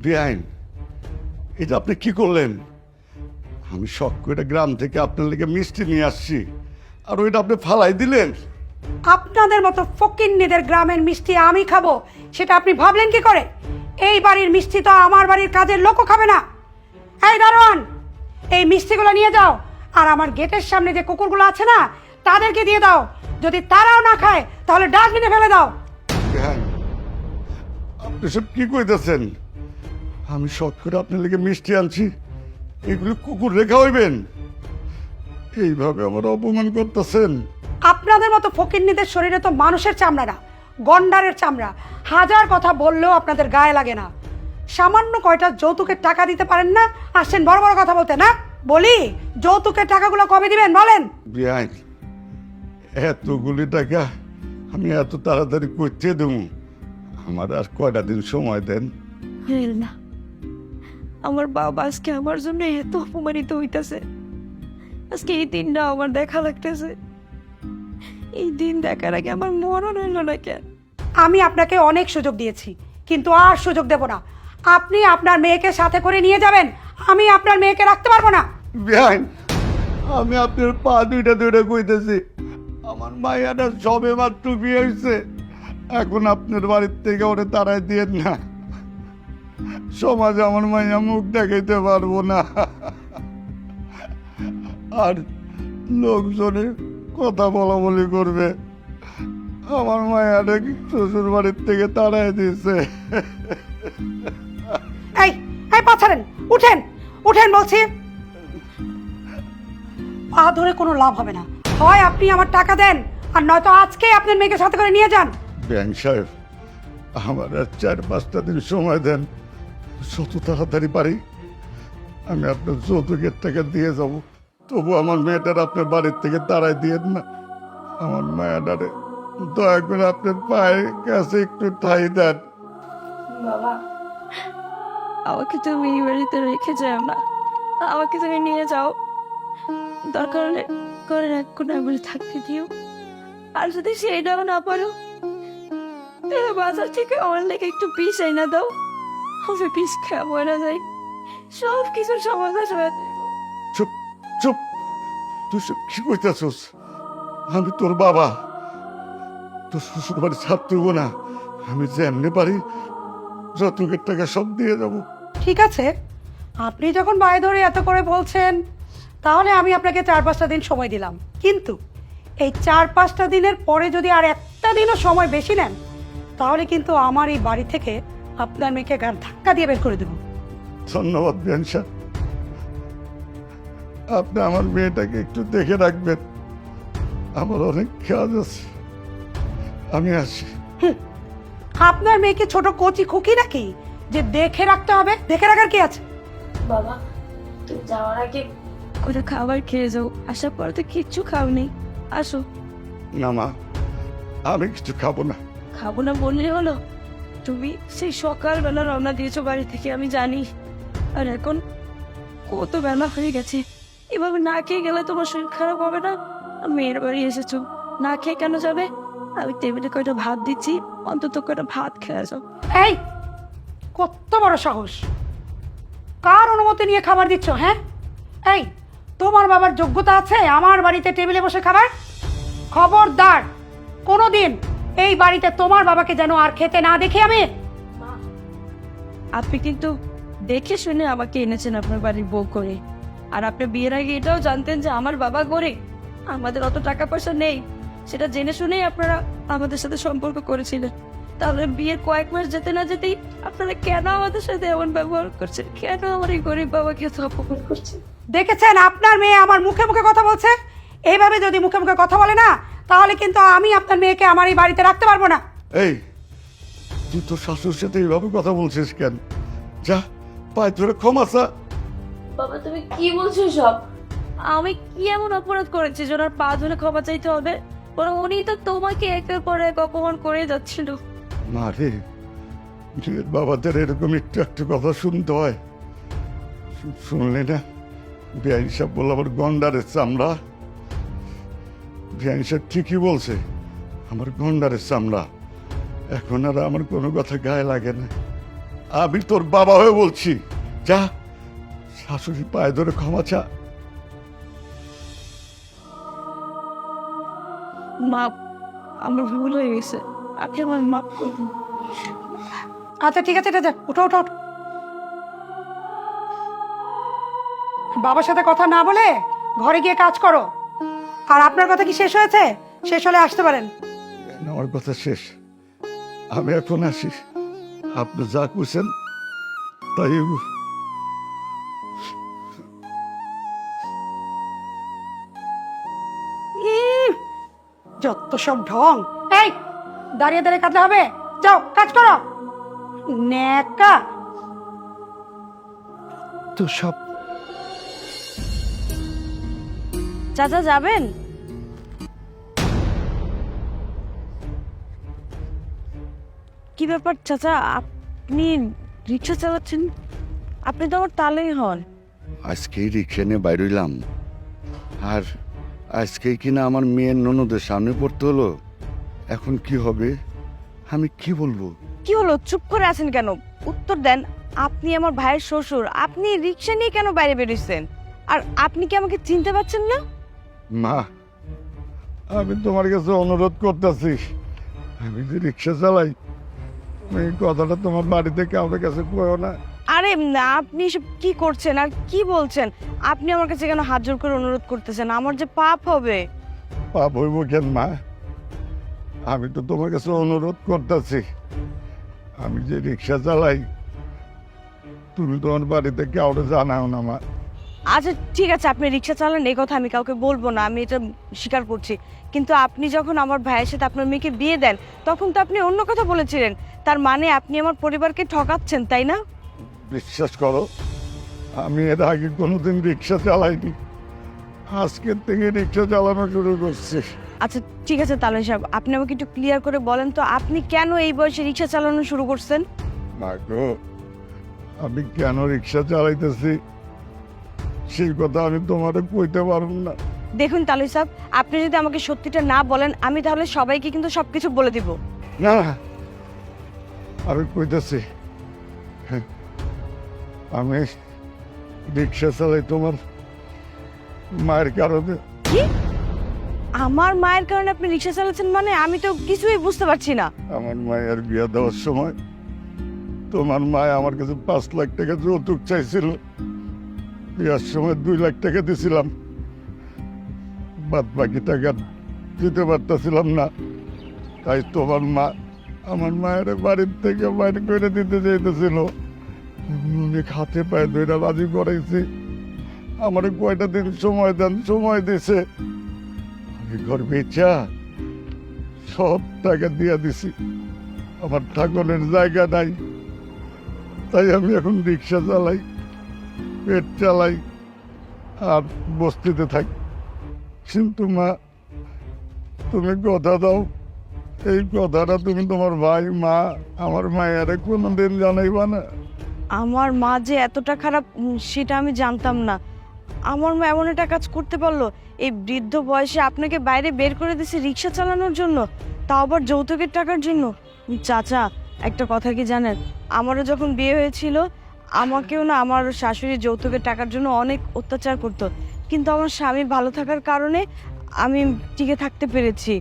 বেআইন, এটা আপনি কি করলেন? আমি শখ করে গ্রাম থেকে আপনার লেগে মিষ্টি নিয়ে আসছি, আর ওইটা আপনি ফালাই দিলেন। আপনাদের মতো ফকিন্নিদের গ্রামের মিষ্টি আমি খাবো সেটা আপনি ভাবলেন কি করে? এই বাড়ির মিষ্টি তো আমার বাড়ির কাজের লোকও খাবে না। এই দারোয়ান, এই মিষ্টিগুলো নিয়ে যাও, আর আমার গেটের সামনে যে কুকুরগুলো আছে না তাদেরকে দিয়ে দাও। যদি তারাও না খায় তাহলে ডাস্টবিনে ফেলে দাও। বেআইন, আপনি সব কি কইতেছেন? আমি শখ করে আপনার লেগে মিষ্টি আনছি, এগুলো কুকুর রেখা হইবেন? এইভাবে আমার অপমান করতেছেন। আপনাদের মতো ফকিন্নিদের শরীরে তো মানুষের চামড়া না, গন্ডারের চামড়া। হাজার কথা বললেও আপনাদের গায়ে লাগে না। সামান্য কয়টা যৌতুকের টাকা দিতে পারেন না, আসছেন বড় বড় কথা বলতে। না বলি, যৌতুকের টাকাগুলো কবে দিবেন বলেন? বেআইন, এতগুলি টাকা আমি এত তাড়াতাড়ি করতে দেবো? আমার আর কয়টা দিন সময় দেন। না, আমার বাবা আজকে আমার জন্য এত অপমানিত হইতাছে। আজকে এই দিনটা আমার দেখা লাগতেছে। এই দিন দেখার আগে আমার মরণ হইল না কেন? আমি আপনাকে অনেক সুযোগ দিয়েছি, কিন্তু আর সুযোগ দেব না। আপনি আপনার মেয়েকে সাথে করে নিয়ে যাবেন, আমি আপনার মেয়েকে রাখতে পারবো না। বেআইন, আমি আপনার পা দুইটা দুইটা কইতেছি, আমার মাইয়াটা সবে মাত্র বিয়ে হয়েছে। এখন আপনার বাড়ির থেকে ওরে তাড়াই দিয়েন না, সমাজে আমার মাইয়া মুখ দেখাইতে পারবো না, আর লোকজনে কথা বলা বলি করবে। আমার মায়াটা শ্বশুর বাড়ির থেকে তাড়াই দিয়েছে। এই এই পা ছাড়েন, উঠেন উঠেন বলছি। পা ধরে কোনো লাভ হবে না, হয় আপনি আমার টাকা দেন, আর নয়তো আজকেই আপনার মেয়েকে সাথে করে নিয়ে যান। ব্যাংক সাহেব, আমার আর 4-5টা দিন সময় দেন, যত তাড়াতাড়ি পারি আমি আপনার যৌতুকের টাকা দিয়ে যাব। তবু আমার মেয়েটার আপনার বাড়ির থেকে তাড়াই দিয়েন না। আমার মায়াটারে দয়া করে আপনার পায়ের কাছে একটু ঠাই দেন। বাবা, আমাকে তুমি এই বাড়িতে রেখে যাও না, আমাকে তুমি নিয়ে যাও। দরকার হলে ঘরের এক কোনায় বলে থাকতে দিও। আর যদি সেইটাও না পারো, তাহলে বাজার থেকে আমার লেগে একটু বিষ এনে দাও। আমি বিষ খাবো না, যাই সব কিছুর সমাধান হয়ে যাবে। চুপ চুপ, তুই সব কি কইতেছস? আমি তোর বাবা, তোর শ্বশুর বাড়ি ছাড়তেব না। আমি যেমনি পারি যৌতুকের টাকা সব দিয়ে যাব। ঠিক আছে, আপনি যখন বায় ধরে এত করে বলছেন, তাহলে আমি আপনাকে 4-5টা দিন সময় দিলাম। কিন্তু এই 4-5টা দিনের পরে যদি আর একটা দিনও সময় বেশি নেন, তাহলে কিন্তু আমার এই বাড়ি থেকে আপনার মেয়েকে গান ধাক্কা দিয়ে বের করে দেবো। ধন্যবাদ বিয়ান সাহেব, আপনি আমার মেয়েটাকে একটু দেখে রাখবেন। আমার অনেক কাজ আছে, আমি আসি। আপনার মেয়েকে ছোট কচি খুকি নাকি যে দেখে রাখতে হবে? দেখে রাখার কি আছে? বাবা, তুমি যাওয়ার আগে কোনো খাবার খেয়ে যাও। আসার পর তো কিচ্ছু খাওনি। আসো। না মা, আমি কিছু খাবো না। খাবো না বললে হলো? তুমি সেই সকালবেলা রওনা দিয়েছো বাড়ি থেকে, আমি জানি। আর এখন কত বেলা হয়ে গেছে। এভাবে না খেয়ে গেলে তোমার শরীর খারাপ হবে না? মেয়ের বাড়ি এসেছো, না খেয়ে কেন যাবে? আমি টেবিলে কয়টা ভাত দিচ্ছি, অন্তত কয়টা ভাত খেয়ে যাও। এই কত বড় সাহস! কার অনুমতি নিয়ে খাবার দিচ্ছ? হ্যাঁ, এই তোমার বাবার যোগ্যতা আছে আমার বাড়িতে টেবিলে বসে খাবার? খবরদার, কোনোদিন এই বাড়িতে তোমার বাবাকে যেন আর খেতে না দেখি আমি। আপনি কিন্তু দেখে শুনে আমাকে এনেছেন আপনার বাড়ির বউ করে। আর আপনি বিয়ের আগে এটাও জানতেন যে আমার বাবা গরিব, আমাদের অত টাকা পয়সা নেই। সেটা জেনে শুনেই আপনারা আমাদের সাথে সম্পর্ক করেছিলেন। তাহলে বিয়ের কয়েক মাস যেতে না যেতেই আপনারা কেন আমাদের সাথে এমন ব্যবহার করছেন? কেন আমার এই গরিব বাবাকে এত অপমান করছেন? দেখেছেন আপনার মেয়ে আমার মুখে মুখে কথা বলছে। এইভাবে যদি মুখে মুখে কথা বলে না, তাহলে কিন্তু আমি আপনার মেয়েকে আমার এই বাড়িতে রাখতে পারবো না। এই, তুই তোর শাশুর সাথে এইভাবে কথা বলছিস কেন? যা, পায়ে ধরে ক্ষমা চা। বাবা, তুমি কি বলছো সব? আমি কি এমন অপরাধ করেছি যে ওনার পা ধরে ক্ষমা চাইতে হবে? বরং উনি তো তোমাকে একের পর এক অপমান করে যাচ্ছিল। মা রে, নিজের বাবাদের এরকম একটু একটু কথা শুনতে হয়। শুনলে না? বেআইন সাহেব বলল আমার গন্ডারের চামড়া। বেআইন সাহেব ঠিকই বলছে, আমার গন্ডারের চামড়া। এখন আর আমার কোনো কথা গায়ে লাগে না। আমি তোর বাবা হয়ে বলছি, যা শাশুড়ি পায়ে ধরে ক্ষমা চা। মা, আমার ভুল হয়ে গেছে, আপনি আমার মাফ করুন। আচ্ছা ঠিক আছে, যা উঠো উঠো উঠো। বাবার সাথে কথা না বলে ঘরে গিয়ে কাজ করো। আর আপনার কথা কি শেষ হয়েছে? শেষ হলে আসতে পারেন। আমার কথা শেষ, আমি এখন আসি। আপনি যা কুছেন তাই যত সব ঢং। এই দাঁড়িয়ে দাঁড়িয়ে কাটলে হবে? যাও কাজ করো। নেকা তো সব। চাচা যাবেন? কি ব্যাপার চাচা, আপনি রিক্সা চালাচ্ছেন? আপনি তো আমার তালেই হন। আজকেই রিক্সা নিয়ে বাইর হইলাম, আর আজকেই কিনা আমার মেয়ের ননদের সামনে পড়তে হলো। এখন কি হবে, আমি কি বলবো? কি হলো, চুপ করে আছেন কেন? উত্তর দেন। আপনি আমার ভাইয়ের শ্বশুর, আপনি রিক্সা নিয়ে কেন বাইরে বেরিয়েছেন? আর আপনি কি আমাকে চিনতে পারছেন না? মা, আমি তোমার কাছে অনুরোধ করতেছি, আমি যে রিক্সা চালাই এই কথাটা তোমার বাড়িতে কাউকে কাছে কয়ো না। আরে না, আপনি সব কি করছেন আর কি বলছেন? আপনি আমার কাছে কেন হাত জোর করে অনুরোধ করতেছেন? আমার যে পাপ হবে। পাপ হইব কেন মা? আমি তো তোমার কাছে অনুরোধ করতেছি, আমি যে রিক্সা চালাই তুমি তোমার বাড়িতে কাউকে জানাও না মা। আচ্ছা ঠিক আছে, আপনি রিক্সা চালান, এই কথা আমি কাউকে বলবো না, আমি এটা স্বীকার করছি। কিন্তু আপনি যখন আমার ভাইয়ের সাথে আপনার মেয়েকে বিয়ে দেন, তখন তো আপনি অন্য কথা বলেছিলেন। তার মানে আপনি আমার পরিবারকে ঠকাচ্ছেন, তাই না? বিশ্বাস করো, আমি এর আগে কোনোদিন রিক্সা চালাইনি, আজকের থেকে রিক্সা চালানো শুরু করছি। আচ্ছা ঠিক আছে তালয় সাহেব, আপনি আমাকে একটু ক্লিয়ার করে বলেন তো, আপনি কেন এই বয়সে রিক্সা চালানো শুরু করছেন? না গো, আমি কেন রিক্সা চালাইতেছি সেই কথা আমি তোমারে কইতে পারব না। দেখুন তালয় সাহেব, আপনি যদি আমাকে সত্যিটা না বলেন, আমি তাহলে সবাইকে কিন্তু সবকিছু বলে দিব। না না, আমি কইতেছি, আমি রিক্সা চালাই তোমার মায়ের কারণে। কি? আমার মায়ের কারণে আপনি রিক্সা চালাচ্ছেন? মানে আমি তো কিছুই বুঝতে পারছি না। আমার মায়ের বিয়ে দেওয়ার সময় তোমার মায় আমার কাছে 5 লাখ টাকা যৌতুক চাইছিল, বিয়ার সময় 2 লাখ টাকা দিছিলাম, বাদ বাকি টাকা দিতে পারতেছিলাম না। তাই তোমার মা আমার মায়ের বাড়ির থেকে বাইরে করে দিতে চাইতেছিল। অনেক হাতে পায়ে ধরে রাজি করাইছি, আমার কয়টা দিন সময় দেন, সময় দিছে। আমি ঘর বেচা সব টাকা দিয়ে দিছি, আমার ঠাকুরের জায়গা নাই, তাই আমি এখন রিক্সা চালাই, পেট চালাই আর বস্তিতে থাকি। কিন্তু মা, তুমি কথা দাও, এই কথাটা তুমি তোমার ভাই মা আমার মায়ের কোনোদিন জানাইবা না? আমার মা যে এতটা খারাপ সেটা আমি জানতাম না। আমার মা এমন একটা কাজ করতে পারলো, এই বৃদ্ধ বয়সে আপনাকে বাইরে বের করে দিয়েছে রিক্সা চালানোর জন্য, তাও আবার যৌতুকের টাকার জন্য। চাচা, একটা কথা কি জানেন, আমারও যখন বিয়ে হয়েছিল আমাকেও না আমার শাশুড়ি যৌতুকের টাকার জন্য অনেক অত্যাচার করতো, কিন্তু আমার স্বামী ভালো থাকার কারণে আমি টিকে থাকতে পেরেছি।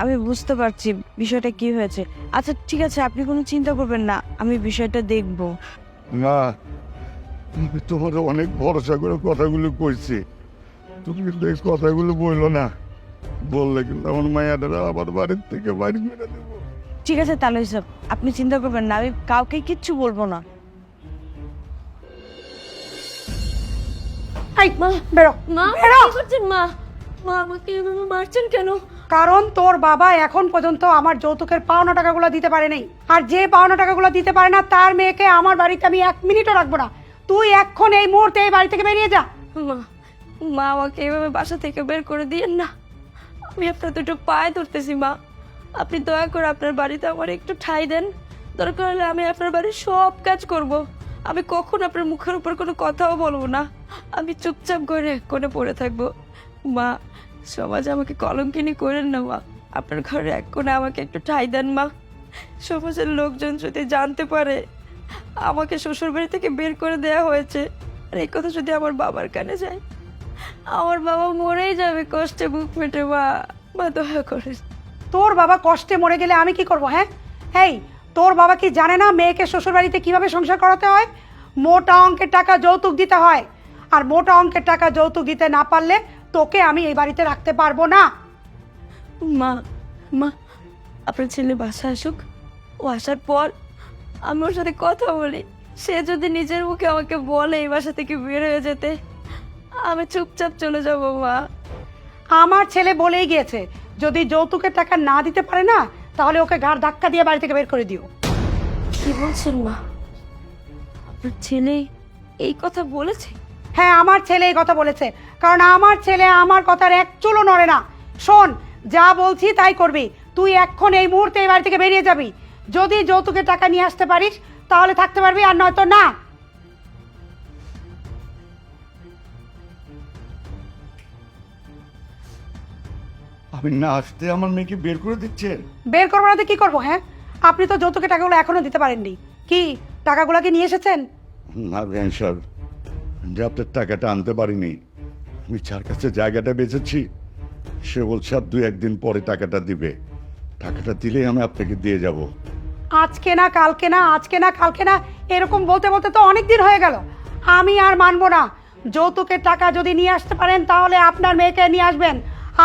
আমি বুঝতে পারছি বিষয়টা কি হয়েছে। আচ্ছা ঠিক আছে, আপনি কোনো চিন্তা করবেন না, আমি বিষয়টা দেখবো। না, আমি তোমার অনেক ভরসা করে কথাগুলো কইছি, তুমি কিন্তু এই কথাগুলো বললো না, বললে কিন্তু আমার মায়াটা আবার বাড়ির থেকে বাইরে করে দেবো। ঠিক আছে তালয় সাহেব, আপনি চিন্তা করবেন না, আমি কাউকে কিচ্ছু বলবো না। এই বেরো মা বেরো। কি করছেন? মা, মা আমাকে এভাবে মারছেন কেন? কারণ তোর বাবা এখন পর্যন্ত আমার যৌতুকের পাওনা টাকাগুলো দিতে পারে নাই, আর যে পাওনা টাকাগুলো দিতে পারে না তার মেয়েকে আমার বাড়িতে আমি 1 মিনিটও রাখবো না। তুই এখন এই মুহূর্তে এই বাড়ি থেকে বেরিয়ে যা। মা, মা আমাকে এভাবে বাসা থেকে বের করে দিয়েন না, আমি আপনার দুটো পায়ে ধরতেছি মা। আপনি দয়া করে আপনার বাড়িতে আমার একটু ঠাঁই দেন, দরকার হলে আমি আপনার বাড়ির সব কাজ করব। আমি কখন আপনার মুখের উপর কোনো কথাও বলবো না, আমি চুপচাপ করে কোণে পড়ে থাকবো। মা, সমাজ আমাকে কলঙ্কিনী করেন না মা, আপনার ঘরে এক কোণে আমাকে একটু ঠাঁই দেন মা। সমাজের লোকজন যদি জানতে পারে আমাকে শ্বশুরবাড়ি থেকে বের করে দেওয়া হয়েছে। আর এই কথা যদি আমার বাবার কানে যায়, আমার বাবা মরেই যাবে কষ্টে বুক ফেটে। মা, মা দয়া করে। তোর বাবা কষ্টে মরে গেলে আমি কি করব? হ্যাঁ, এই তোর বাবা কি জানে না মেয়েকে শ্বশুরবাড়িতে কিভাবে সংসার করাতে হয়? মোটা অঙ্কের টাকা যৌতুক দিতে হয়, আর মোটা অঙ্কের টাকা যৌতুক দিতে না পারলে তোকে আমি এই বাড়িতে রাখতে পারবো না। মা, মা, আপনার ছেলে বাসায় আসুক। ও আসার পর আমি ওর সাথে কথা বলি। সে যদি নিজের মুখে আমাকে বলে এই বাসা থেকে বের হয়ে যেতে, আমি চুপচাপ চলে যাব। মা, আমার ছেলে বলেই গিয়েছে যদি যৌতুকের টাকা না দিতে পারে না, তাহলে ওকে ঘাড় ধাক্কা দিয়ে বাড়ি থেকে বের করে দিও। কি বলছেন মা? আপনার ছেলে এই কথা বলেছে? হ্যাঁ, আমার ছেলে এই কথা বলেছে, কারণ আমার ছেলে আমার কথার এক চুলও নড়ে না। শোন, যা বলছি তাই করবি। তুই এখন এই মুহূর্তে এই বাড়ি থেকে বেরিয়ে যাবি। যদি যৌতুকের টাকা নিয়ে আসতে পারিস তাহলে থাকতে পারবি, আর নয়তো না। আমি না আসতে আমার মেয়েকে বের করে দিচ্ছেন? বের করবো না তো কি করবো? হ্যাঁ, আপনি তো যৌতুকের টাকাগুলো এখনো দিতে পারেননি। কি টাকাগুলো কি নিয়ে এসেছেন? না বেআইন সাহেব, যে আপনার টাকাটা আনতে পারিনি। আমি যার কাছে জায়গাটা বেচেছি সে বলছে আর 2-1 দিন পরে টাকাটা দিবে। টাকাটা দিলেই আমি আপনাকে দিয়ে যাব। আজকে না কালকে না, আজকে না কালকে না, এরকম বলতে বলতে তো অনেক দিন হয়ে গেল। আমি আর মানবো না। যৌতুকের টাকা যদি নিয়ে আসতে পারেন তাহলে আপনার মেয়েকে নিয়ে আসবেন,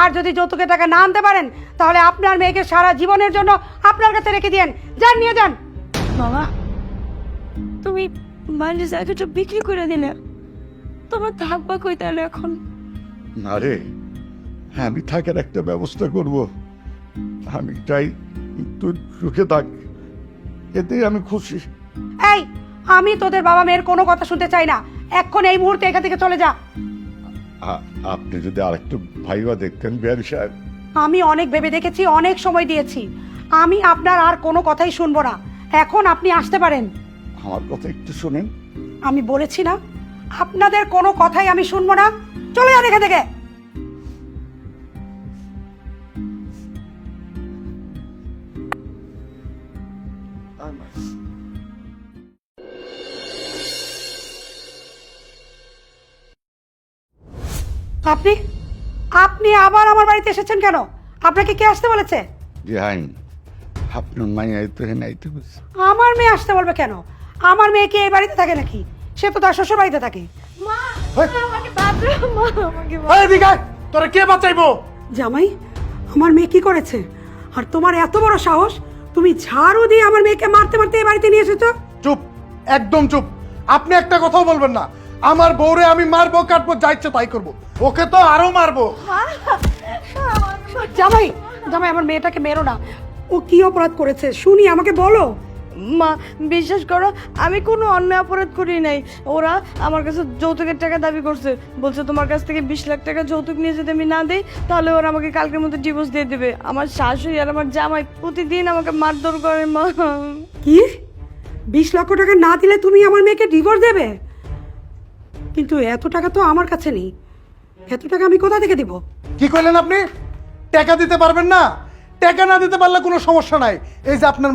আর যদি যৌতুকের টাকা না আনতে পারেন তাহলে আপনার মেয়েকে সারা জীবনের জন্য আপনার কাছে রেখে দিয়েন। যান, নিয়ে যান। বাবা, তুমি বাড়ির জায়গাটা বিক্রি করে দিলে, তোমার থাকবা কই তাহলে এখন? না রে, হ্যাঁ আমি থাকার একটা ব্যবস্থা করব। আমি চাই তুই সুখে থাক, এতেই আমি খুশি। এই, আমি তোদের বাবা মেয়ের কোনো কথা শুনতে চাই না। এখন এই মুহূর্তে এখান থেকে চলে যা। আপনি যদি আরেকটু ভাইবা দেখতেন বেআইন সাহেব। আমি অনেক ভেবে দেখেছি, অনেক সময় দিয়েছি। আমি আপনার আর কোনো কথাই শুনবো না। এখন আপনি আসতে পারেন। আমার কথা একটু শোনেন। আমি বলেছি না, আপনাদের কোনো কথাই আমি শুনবো না। চলে যান এখান থেকে। আপনি আপনি আবার আমার বাড়িতে এসেছেন কেন? আপনাকে কে আসতে বলেছে? জান, আপনার মাইয়া তো হেনাইতে বলছে। আমার মেয়ে আসতে বলবে কেন? আমার মেয়ে কি এই বাড়িতে থাকে নাকি? সে তো তার শ্বশুর বাড়িতে থাকে। মা, হেই! আমাকে বাঁচাও, মা, আমাকে এই এদিকে আয়, তোরা কে বাঁচাইবো? জামাই, আমার মেয়ে কি করেছে? আর তোমার এত বড় সাহস, তুমি ঝাড়ু দিয়ে আমার মেয়েকে মারতে মারতে এই বাড়িতে নিয়ে এসেছো? চুপ, একদম চুপ। আপনি একটা কথাও বলবেন না। আমার বউরে আমি মারবো, কাটবো, যা ইচ্ছে তাই করবো। ওকে তো আরো মারবো। জামাই, জামাই, আমার মেয়েটাকে মেরো না। ও কি অপরাধ করেছে শুনি, আমাকে বলো। মা, বিশ্বাস করো, আমি কোনো অন্যায় অপরাধ করি নাই। ওরা আমার কাছে যৌতুকের টাকা দাবি করছে। বলছে তোমার কাছ থেকে 20 লাখ টাকা যৌতুক নিয়ে যদি আমি না দিই তাহলে ওরা আমাকে কালকের মধ্যে ডিভোর্স দিয়ে দেবে। আমার শাশুড়ি আর আমার জামাই প্রতিদিন আমাকে মারধর করে। মা, কি 20 লক্ষ টাকা না দিলে তুমি আমার মেয়েকে ডিভোর্স দেবে? কিন্তু এত টাকা তো আমার কাছে নেই। এত টাকা আমি কোথা থেকে দিব? কি কইলেন আপনি? টাকা দিতে পারবেন না? টাকা না দিতে পারলে কোনো সমস্যা নাই। এই যে আপনার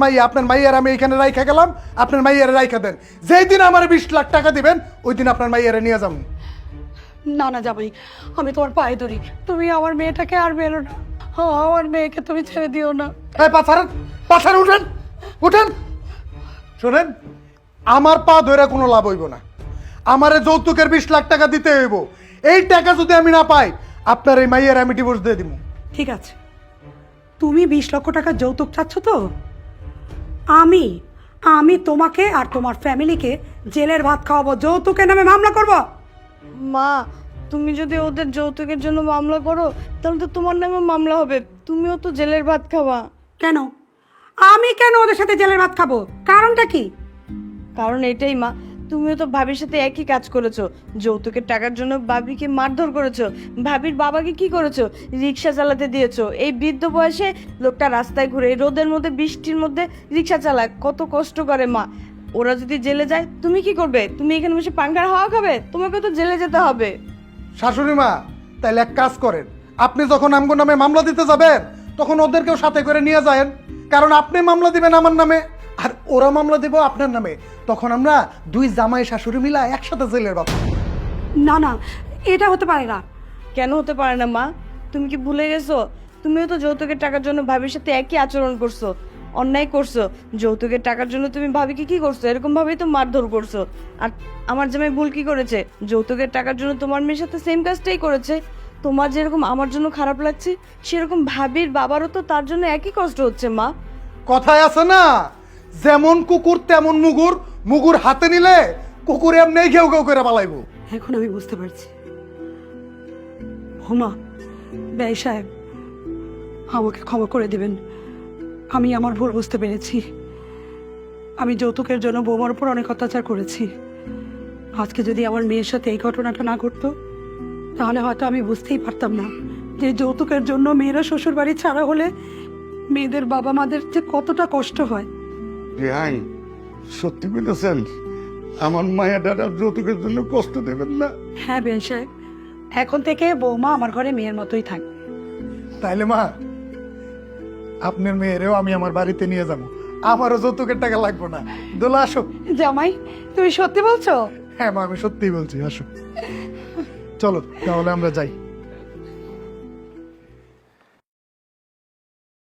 মাইয়ার আমি এখানে রাইখা গেলাম, আপনার মাইয়ারে রাইখা দেন। যেই দিন আমার 20 লাখ টাকা দিবেন ওই দিন আপনার মাইয়ারে নিয়ে যাবেন। না না জামাই, আমি তোমার পায়ে ধরি, তুমি আমার মেয়েটাকে আর মেরো না। আমার মেয়েকে তুমি ছেড়ে দিও না। এই পাছাড় উঠেন, উঠেন। শোনেন, আমার পা ধরে কোনো লাভ হইব না। আমারে যৌতুকের 20 লাখ টাকা দিতে হইব। এই টাকা যদি আমি না পাই আপনার এই মাইয়ার আমি ডিভোর্স দিয়ে দিব। ঠিক আছে, তুমি 20 লক্ষ টাকা যৌতুক চাচ্ছ তো? আমি আমি তোমাকে আর তোমার ফ্যামিলিকে জেলের ভাত খাওয়াবো, যৌতুকের নামে মামলা করব। মা, তুমি যদি ওদের যৌতুকের জন্য মামলা করো তাহলে তো তোমার নামে মামলা হবে। তুমিও তো জেলের ভাত খাবা। কেন? আমি কেন ওদের সাথে জেলের ভাত খাবো? কারণটা কি? কারণ এটাই মা, তুমিও তো ভাবির সাথে একই কাজ করেছো। যৌতুকের টাকার জন্য ভাবিকে মারধর করেছো। ভাবির বাবাকে কি করেছো? রিক্সা চালাতে দিয়েছো। এই বৃদ্ধ বয়সে লোকটা রাস্তায় ঘুরে এই রোদের মধ্যে বৃষ্টির মধ্যে রিক্সা চালায়, কত কষ্ট করে মা। ওরা যদি জেলে যায় তুমি কি করবে? তুমি এখানে বসে পাঙ্খার হাওয়া খাবে? তোমাকে তো জেলে যেতে হবে। শাশুড়ি মা, তাইলে এক কাজ করেন, আপনি যখন আমগো নামে মামলা দিতে যাবেন তখন ওদেরকেও সাথে করে নিয়ে যায়েন। কারণ আপনি মামলা দিবেন আমার নামে, আর ওরা মামলা দেবো আপনার নামে, তখন আমরা দুই জামাই শাশুড়ি মিলা একসাথে জেলের বাপ। না না, এটা হতে পারে না। কেন হতে পারে না মা? তুমি কি ভুলে গেছো? তুমিও তো যৌতুকের টাকার জন্য ভাবির সাথে একই আচরণ করছো, অন্যায় করছো। যৌতুকের টাকার জন্য তুমি ভাবিকে কি করছো? এরকম ভাবেই তো মারধর করছো। আর আমার জামাই ভুল কি করেছে? যৌতুকের টাকার জন্য তোমার মেয়ের সাথে সেম কাজটাই করেছে। তোমার যেরকম আমার জন্য খারাপ লাগছে, সেরকম ভাবির বাবারও তো তার জন্য একই কষ্ট হচ্ছে মা। কথায় আছে না, যেমন কুকুর তেমন মুগুর, মুগুর হাতে নিলে কুকুর এমনি ঘেউ ঘেউ করে পালাইবো। এখন আমি বুঝতে পারছি। হোমা, ব্যয় সাহেব, আমাকে ক্ষমা করে দেবেন। আমি আমার ভুল বুঝতে পেরেছি। আমি যৌতুকের জন্য বৌমার উপর অনেক অত্যাচার করেছি। আজকে যদি আমার মেয়ের সাথে এই ঘটনাটা না ঘটতো, তাহলে হয়তো আমি বুঝতেই পারতাম না যে যৌতুকের জন্য মেয়েরা শ্বশুর বাড়ি ছাড়া হলে মেয়েদের বাবা মাদের যে কতটা কষ্ট হয়। রেহাই, সত্যি বলেছেন? আমার মায়ের আর যৌতুকের জন্য কষ্ট দেবেন না? হ্যাঁ ব্যয় সাহেব, এখন থেকে বৌমা আমার ঘরে মেয়ের মতোই থাকবে। তাইলে মা, আপনার মেয়েরেও আমি আমার বাড়িতে নিয়ে যাব, আমারও যৌতুকের টাকা লাগবে না। দোলা আসো। জামাই, তুমি সত্যি বলছো? হ্যাঁ মা, আমি সত্যিই বলছি, আসো। চলো তাহলে আমরা যাই।